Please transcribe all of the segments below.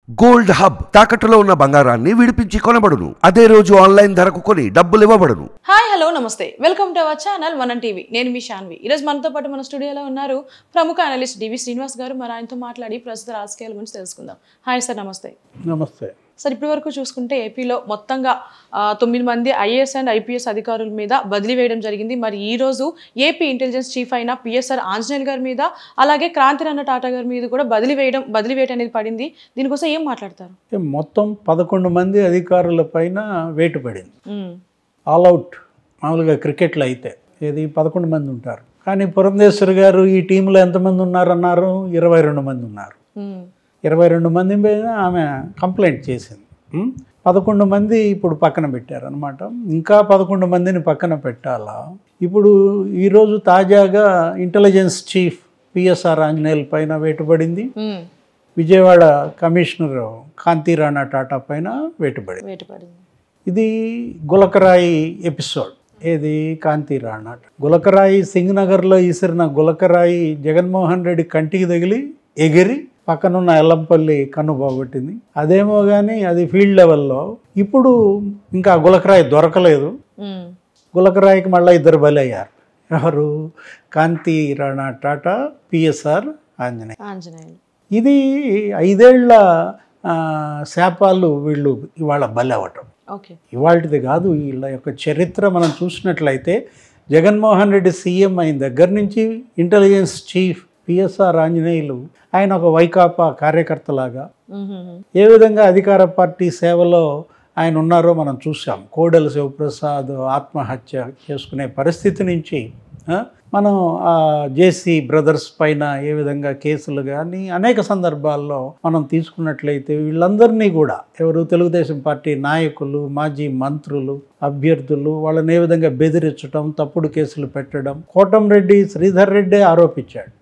Gold hub తాకట్టులో ఉన్న బంగారాన్ని విడిపించి కొనబడును. అదే రోజు ఆన్లైన్ ధరకు కొని డబ్బులు ఇవ్వబడును. హాయ్ హలో నమస్తే, welcome to our channel one TV. నేను మీ శాన్వి. ఈరోజు మనతో పాటు మన స్టూడియోలో ఉన్నారు ప్రముఖ అనలిస్ట్ డివి శ్రీనివాస్ గారు. మరి ఆయనతో మాట్లాడి ప్రస్తుత రాజకీయాల గురించి తెలుసుకుందాం. హాయ్ సార్, నమస్తే. నమస్తే సార్, ఇప్పటి వరకు చూసుకుంటే ఏపీలో మొత్తంగా 9 మంది ఐఏఎస్ అండ్ ఐపీఎస్ అధికారుల మీద బదిలీ వేయడం జరిగింది. మరి ఈ రోజు ఏపీ ఇంటెలిజెన్స్ చీఫ్ అయిన పిఎస్ఆర్ ఆంజనేయులు గారి మీద, అలాగే క్రాంతిరత్న టాటా గారి మీద కూడా బదిలీ వేట అనేది పడింది. దీనికోసం ఏం మాట్లాడతారు? మొత్తం 11 మంది అధికారుల పైన వేటు పడింది. ఆల్అవుట్ మామూలుగా క్రికెట్లో అయితే ఇది 11 మంది ఉంటారు, కానీ పురంధేశ్వరి గారు ఈ టీంలో ఎంతమంది ఉన్నారన్నారు? 22 మంది ఉన్నారు. 22 మంది మీద ఆమె కంప్లైంట్ చేసింది. 11 మంది ఇప్పుడు పక్కన పెట్టారనమాట. ఇంకా 11 మందిని పక్కన పెట్టాలా? ఇప్పుడు ఈరోజు తాజాగా ఇంటెలిజెన్స్ చీఫ్ పిఎస్ఆర్ ఆంజనేయుల పైన వేటుపడింది. విజయవాడ కమిషనర్ కాంతిరాణా టాటా పైన వేటుపడింది. ఇది గులకరాయి ఎపిసోడ్. ఏది? కాంతిరాణా గులకరాయి సింగనగర్లో ఇసిరిన గులకరాయి జగన్మోహన్ రెడ్డి కంటికి తగిలి ఎగిరి పక్కనున్న ఎల్లంపల్లి కన్ను పోగొట్టింది. అదేమో కానీ అది ఫీల్డ్ లెవెల్లో. ఇప్పుడు ఇంకా గులకరాయి దొరకలేదు. గులకరాయికి మళ్ళీ 2 బలి అయ్యారు. ఎవరు? కాంతిరాణా టాటా, పిఎస్ఆర్ ఆంజనేయులు. ఇది 5 ఏళ్ల శాపాలు వీళ్ళు ఇవాళ బలి అవ్వటం. ఇవాళది కాదు, వీళ్ళ యొక్క చరిత్ర మనం చూసినట్లయితే జగన్మోహన్ రెడ్డి సీఎం అయిన దగ్గర నుంచి ఇంటెలిజెన్స్ చీఫ్ పిఎస్ఆర్ ఆంజనేయులు ఆయన ఒక వైకాపా కార్యకర్తలాగా ఏ విధంగా అధికార పార్టీ సేవలో ఆయన ఉన్నారో మనం చూసాం. కోడెల శివప్రసాద్ ఆత్మహత్య చేసుకునే పరిస్థితి నుంచి మనం జేసీ బ్రదర్స్ పైన ఏ విధంగా కేసులు కానీ అనేక సందర్భాల్లో మనం తీసుకున్నట్లయితే వీళ్ళందరినీ కూడా ఎవరు? తెలుగుదేశం పార్టీ నాయకులు, మాజీ మంత్రులు, అభ్యర్థులు వాళ్ళని ఏ విధంగా బెదిరించడం, తప్పుడు కేసులు పెట్టడం. కోటంరెడ్డి శ్రీధర్ రెడ్డి ఆరోపించాడు.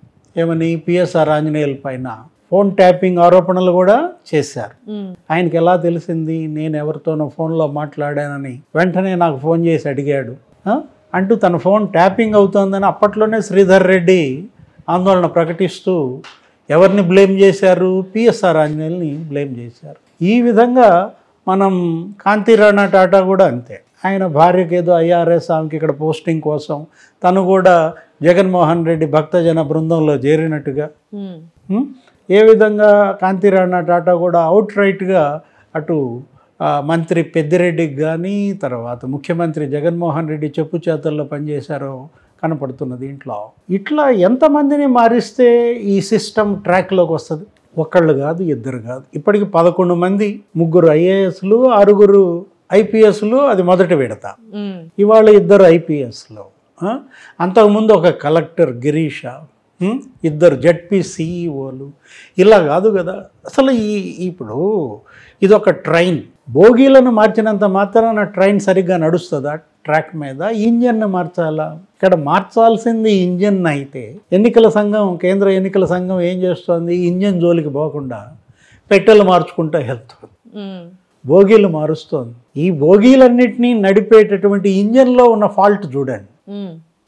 ఏమని? పిఎస్ఆర్ ఆంజనేయుల పైన ఫోన్ ట్యాపింగ్ ఆరోపణలు కూడా చేశారు. ఆయనకి ఎలా తెలిసింది నేను ఎవరితోనో ఫోన్లో మాట్లాడానని? వెంటనే నాకు ఫోన్ చేసి అడిగాడు అంటూ తన ఫోన్ ట్యాపింగ్ అవుతోందని అప్పట్లోనే శ్రీధర్ రెడ్డి ఆందోళన ప్రకటిస్తూ ఎవరిని బ్లేమ్ చేశారు? పిఎస్ఆర్ ఆంజనేయుల్ని బ్లేమ్ చేశారు. ఈ విధంగా మనం కాంతిరాణా టాటా కూడా అంతే. ఆయన భార్యకి ఏదో ఐఆర్ఎస్ ఆమెకి ఇక్కడ పోస్టింగ్ కోసం తను కూడా జగన్మోహన్ రెడ్డి భక్తజన బృందంలో చేరినట్టుగా ఏ విధంగా కాంతిరాణా టాటా కూడా అవుట్ రైట్గా అటు మంత్రి పెద్దిరెడ్డికి కానీ తర్వాత ముఖ్యమంత్రి జగన్మోహన్ రెడ్డి చెప్పు చేతల్లో పనిచేశారో కనపడుతున్నది ఇంట్లో. ఇట్లా ఎంతమందిని మారిస్తే ఈ సిస్టమ్ ట్రాక్లోకి వస్తుంది? ఒక్కళ్ళు కాదు, 2 కాదు, ఇప్పటికి 11 మంది, 3 ఐఏఎస్లు, 6 ఐపీఎస్లు. అది మొదటి విడత. ఇవాళ 2 ఐపీఎస్లు. అంతకుముందు ఒక కలెక్టర్ గిరీష, 2 జడ్పీ సిఈఓలు. ఇలా కాదు కదా అసలు. ఇప్పుడు ఇదొక ట్రైన్. బోగీలను మార్చినంత మాత్రాన ట్రైన్ సరిగ్గా నడుస్తుందా? ట్రాక్ మీద ఇంజన్ను మార్చాలా? ఇక్కడ మార్చాల్సింది ఇంజన్ అయితే ఎన్నికల సంఘం, కేంద్ర ఎన్నికల సంఘం ఏం చేస్తుంది? ఇంజన్ జోలికి పోకుండా పెట్రోల్ మార్చుకుంటూ వెళ్తుంది, బోగీలు మారుస్తోంది. ఈ బోగీలన్నింటినీ నడిపేటటువంటి ఇంజన్లో ఉన్న ఫాల్ట్ చూడండి.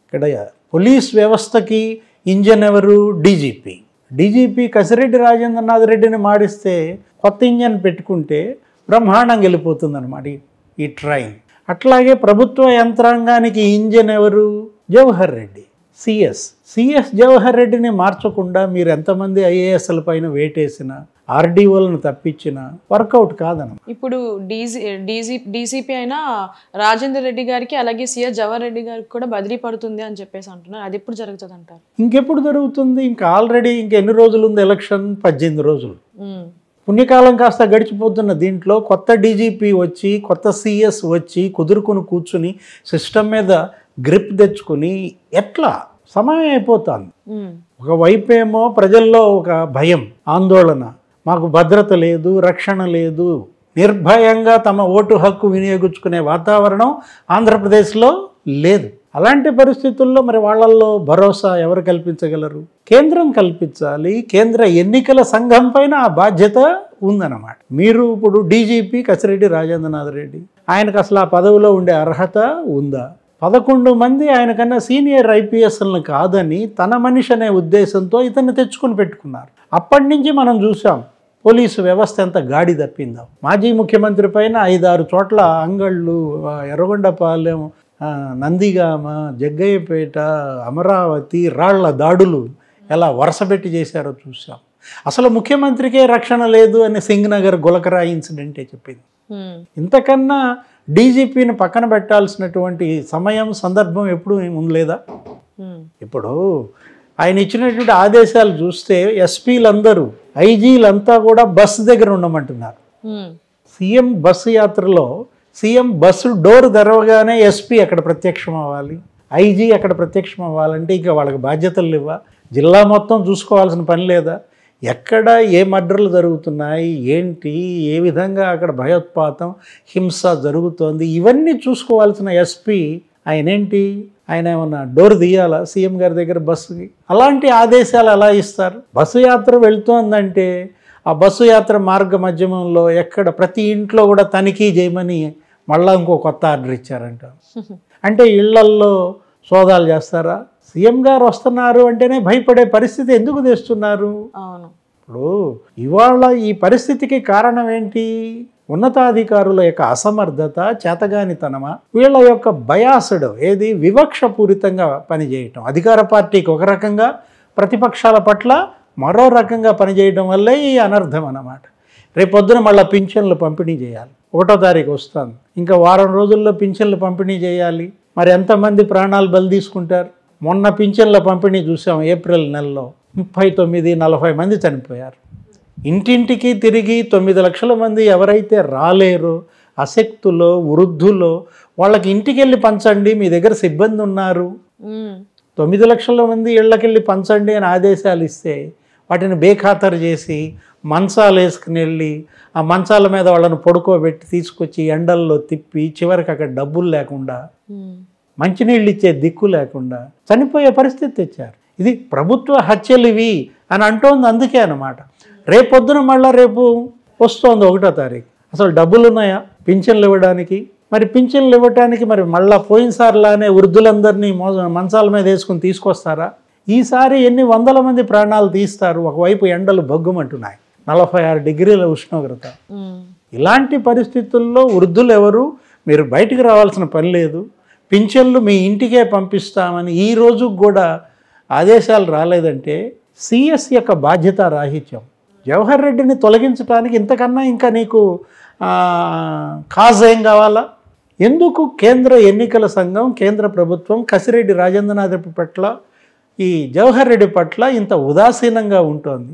ఇక్కడ పోలీస్ వ్యవస్థకి ఇంజన్ ఎవరు? డీజీపీ కసిరెడ్డి రాజేంద్రనాథ్ రెడ్డిని మాడిస్తే కొత్త ఇంజన్ పెట్టుకుంటే బ్రహ్మాండంగా వెళ్ళిపోతుంది అన్నమాట ఈ ట్రైన్. అట్లాగే ప్రభుత్వ యంత్రాంగానికి ఇంజన్ ఎవరు? జవహర్ రెడ్డి, సిఎస్ జవహర్ రెడ్డిని మార్చకుండా మీరు ఎంతమంది ఐఏఎస్ల పైన వేటేసినా, ఆర్డీఓలను తప్పించిన వర్కౌట్ కాదన్నమాట. ఇప్పుడు డీసీపీ అయినా రాజేందర్ రెడ్డి గారికి, అలాగే సిఎస్ జవహర్ రెడ్డి గారికి కూడా బదిలీ పడుతుంది అని చెప్పేసి అంటున్నారు. అది ఎప్పుడు జరుగుతుంది అంటారు? ఇంకెప్పుడు జరుగుతుంది? ఇంకా ఆల్రెడీ ఇంకెన్ని రోజులు ఉంది ఎలక్షన్? 18 రోజులు. పుణ్యకాలం కాస్త గడిచిపోతున్న దీంట్లో కొత్త డీజీపీ వచ్చి, కొత్త సిఎస్ వచ్చి కుదురుకుని కూర్చుని సిస్టమ్ మీద గ్రిప్ తెచ్చుకుని ఎట్లా సమయం అయిపోతుంది. ఒకవైపేమో ప్రజల్లో ఒక భయం, ఆందోళన, మాకు భద్రత లేదు, రక్షణ లేదు, నిర్భయంగా తమ ఓటు హక్కు వినియోగించుకునే వాతావరణం ఆంధ్రప్రదేశ్లో లేదు. అలాంటి పరిస్థితుల్లో మరి వాళ్ళల్లో భరోసా ఎవరు కల్పించగలరు? కేంద్రం కల్పించాలి. కేంద్ర ఎన్నికల సంఘం పైన ఆ బాధ్యత ఉందన్నమాట. మీరు ఇప్పుడు డీజీపీ కసిరెడ్డి రాజేంద్రనాథ్ రెడ్డి, ఆయనకు అసలు ఆ పదవిలో ఉండే అర్హత ఉందా? 11 మంది ఆయనకన్నా సీనియర్ ఐపీఎస్లను కాదని తన మనిషి అనే ఉద్దేశంతో ఇతన్ని తెచ్చుకొని పెట్టుకున్నారు. అప్పటి నుంచి మనం చూసాం పోలీసు వ్యవస్థ ఎంత గాడి తప్పిందో. మాజీ ముఖ్యమంత్రి పైన 5-6 చోట్ల అంగళ్ళు, ఎర్రగొండపాలెం, నందిగామ, జగ్గయ్యపేట, అమరావతి రాళ్ల దాడులు ఎలా వరుసపెట్టి చేశారో చూసాం. అసలు ముఖ్యమంత్రికే రక్షణ లేదు అని సింగ్నగర్ గులకరా ఇన్సిడెంటే చెప్పింది. ఇంతకన్నా డీజీపీని పక్కన పెట్టాల్సినటువంటి సమయం, సందర్భం ఎప్పుడు ఉండలేదా? ఇప్పుడు ఆయన ఇచ్చినటువంటి ఆదేశాలు చూస్తే ఎస్పీలందరూ, ఐజీలంతా కూడా బస్సు దగ్గర ఉండమంటున్నారు. సీఎం బస్సు యాత్రలో సీఎం బస్సు డోర్ తెరవగానే ఎస్పీ అక్కడ ప్రత్యక్షం అవ్వాలి, ఐజీ అక్కడ ప్రత్యక్షం అవ్వాలంటే ఇంకా వాళ్ళకి బాధ్యతలు లేవా? జిల్లా మొత్తం చూసుకోవాల్సిన పని లేదా? ఎక్కడ ఏ మర్డర్లు జరుగుతున్నాయి, ఏంటి, ఏ విధంగా అక్కడ భయోత్పాతం, హింస జరుగుతోంది, ఇవన్నీ చూసుకోవాల్సిన ఎస్పీ ఆయనేంటి, ఆయన ఏమన్నా డోర్ తీయాలా సీఎం గారి దగ్గర బస్సుకి? అలాంటి ఆదేశాలు ఎలా ఇస్తారు? బస్సు యాత్ర వెళ్తోందంటే ఆ బస్సు యాత్ర మార్గ మధ్యమంలో ఎక్కడ ప్రతి ఇంట్లో కూడా తనిఖీ చేయమని మళ్ళా ఇంకో కొత్త ఆర్డర్ ఇచ్చారంట. అంటే ఇళ్లల్లో సోదాలు చేస్తారా? సీఎం గారు వస్తున్నారు అంటేనే భయపడే పరిస్థితి ఎందుకు తెస్తున్నారు? ఇప్పుడు ఇవాళ ఈ పరిస్థితికి కారణం ఏంటి? ఉన్నతాధికారుల యొక్క అసమర్థత, చేతగానితనమా, వీళ్ళ యొక్క బయాస్డ్, ఏది వివక్షపూరితంగా పనిచేయటం. అధికార పార్టీకి ఒక రకంగా, ప్రతిపక్షాల పట్ల మరో రకంగా పనిచేయడం వల్లే ఈ అనర్థం అన్నమాట. రేపొద్దున మళ్ళీ పింఛన్లు పంపిణీ చేయాలి. 1వ తారీఖు వస్తుంది, ఇంకా వారం రోజుల్లో పింఛన్లు పంపిణీ చేయాలి. మరి ఎంతమంది ప్రాణాలు బలి తీసుకుంటారు? మొన్న పింఛన్ల పంపిణీ చూసాం, ఏప్రిల్ నెలలో 39-40 మంది చనిపోయారు. ఇంటింటికి తిరిగి 9 లక్షల మంది ఎవరైతే రాలేరో, అశక్తులో, వృద్ధులో, వాళ్ళకి ఇంటికి వెళ్ళి పంచండి, మీ దగ్గర సిబ్బంది ఉన్నారు, 9 లక్షల మంది ఇళ్ళకెళ్ళి పంచండి అని ఆదేశాలు ఇస్తే వాటిని బేఖాతరు చేసి మంచాలు వేసుకుని వెళ్ళి ఆ మంచాల మీద వాళ్ళని పడుకోబెట్టి తీసుకొచ్చి ఎండల్లో తిప్పి చివరికి అక్కడ డబ్బులు లేకుండా, మంచినీళ్ళు ఇచ్చే దిక్కు లేకుండా చనిపోయే పరిస్థితి తెచ్చారు. ఇది ప్రభుత్వ హత్యలు ఇవి అని అంటోంది. అందుకే అన్నమాట. రేపొద్దున మళ్ళీ రేపు వస్తోంది 1వ తారీఖు. అసలు డబ్బులు ఉన్నాయా పింఛన్లు ఇవ్వడానికి? మరి పింఛన్లు ఇవ్వడానికి మరి మళ్ళీ పోయినసారిలానే వృద్ధులందరినీ మంచాల మీద వేసుకుని తీసుకొస్తారా? ఈసారి ఎన్ని వందల మంది ప్రాణాలు తీస్తారు? ఒకవైపు ఎండలు బగ్గుమంటున్నాయి, 46 డిగ్రీల ఉష్ణోగ్రత. ఇలాంటి పరిస్థితుల్లో వృద్ధులు ఎవరు? మీరు బయటికి రావాల్సిన పని లేదు, పింఛన్లు మీ ఇంటికే పంపిస్తామని ఈ రోజు కూడా ఆదేశాలు రాలేదంటే సిఎస్ యొక్క బాధ్యత రాహిత్యం. జవహర్ రెడ్డిని తొలగించడానికి ఇంతకన్నా ఇంకా నీకు కాజ్ ఏం కావాలా? ఎందుకు కేంద్ర ఎన్నికల సంఘం, కేంద్ర ప్రభుత్వం కసిరెడ్డి రాజేంద్రనాథ్ పట్ల, ఈ జవహర్ రెడ్డి పట్ల ఇంత ఉదాసీనంగా ఉంటుంది?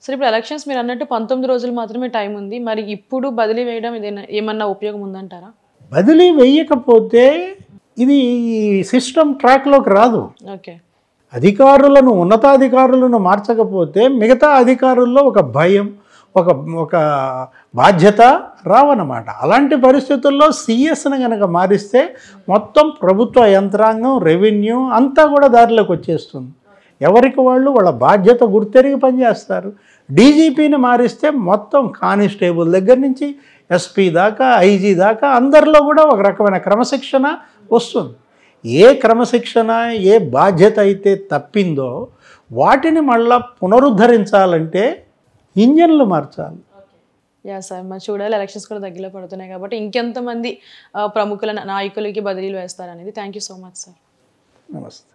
సరే, ఇప్పుడు ఎలక్షన్స్ మీరు అన్నట్టు 19 రోజులు మాత్రమే టైం ఉంది. మరి ఇప్పుడు బదిలీ వేయడం ఏమన్నా ఉపయోగం ఉందంటారా? బదిలీ వేయకపోతే ఇది సిస్టమ్ ట్రాక్లోకి రాదు. ఓకే, అధికారులను, ఉన్నతాధికారులను మార్చకపోతే మిగతా అధికారుల్లో ఒక భయం, ఒక బాధ్యత రావన్నమాట. అలాంటి పరిస్థితుల్లో సిఎస్ని కనుక మారిస్తే మొత్తం ప్రభుత్వ యంత్రాంగం, రెవెన్యూ అంతా కూడా దారిలోకి వచ్చేస్తుంది. ఎవరికి వాళ్ళు వాళ్ళ బాధ్యత గుర్తెరిగి పనిచేస్తారు. డీజీపీని మారిస్తే మొత్తం కానిస్టేబుల్ దగ్గర నుంచి ఎస్పీ దాకా, ఐజీ దాకా అందరిలో కూడా ఒక రకమైన క్రమశిక్షణ వస్తుంది. ఏ క్రమశిక్షణ, ఏ బాధ్యత అయితే తప్పిందో వాటిని మళ్ళా పునరుద్ధరించాలంటే ఇంజన్లు మార్చాలి. యా సార్, మరి చూడాలి. ఎలక్షన్స్ కూడా దగ్గరలో పడుతున్నాయి కాబట్టి ఇంకెంతమంది ప్రముఖుల నాయకులకి బదిలీలు వేస్తారనేది. Thank you so much sir. నమస్తే.